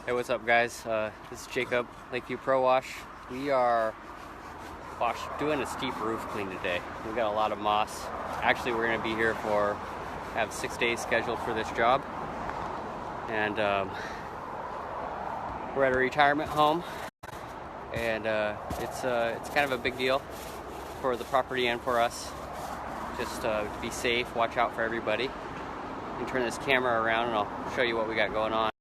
Hey, what's up, guys? This is Jacob, Lakeview Pro Wash. We are doing a steep roof clean today. We've got a lot of moss. Actually, we're going to be here have 6 days scheduled for this job. And we're at a retirement home. And it's kind of a big deal for the property and for us. Just to be safe, watch out for everybody. I can turn this camera around and I'll show you what we got going on.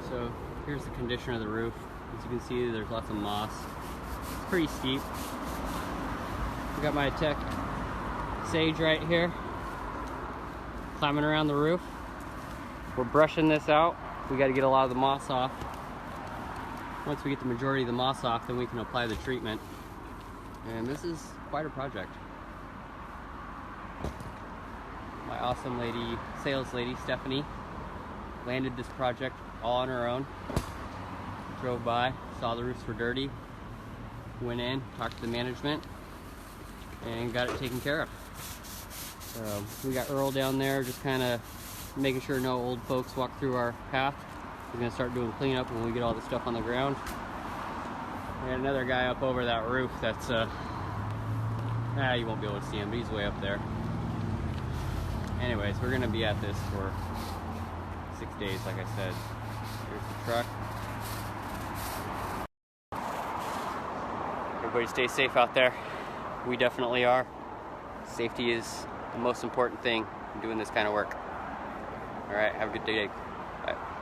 So here's the condition of the roof. As you can see, there's lots of moss. It's pretty steep. We got my tech Sage right here, climbing around the roof. We're brushing this out. We got to get a lot of the moss off. Once we get the majority of the moss off, then we can apply the treatment. And this is quite a project. My awesome sales lady, Stephanie, landed this project all on her own. Drove by, saw the roofs were dirty, went in, talked to the management, and got it taken care of. We got Earl down there just kind of making sure no old folks walk through our path. We're going to start doing cleanup when we get all the stuff on the ground. We got another guy up over that roof that's, you won't be able to see him, but he's way up there. Anyways, we're going to be at this for 6 days, like I said. Here's the truck. Everybody stay safe out there. We definitely are. Safety is the most important thing in doing this kind of work. All right, have a good day.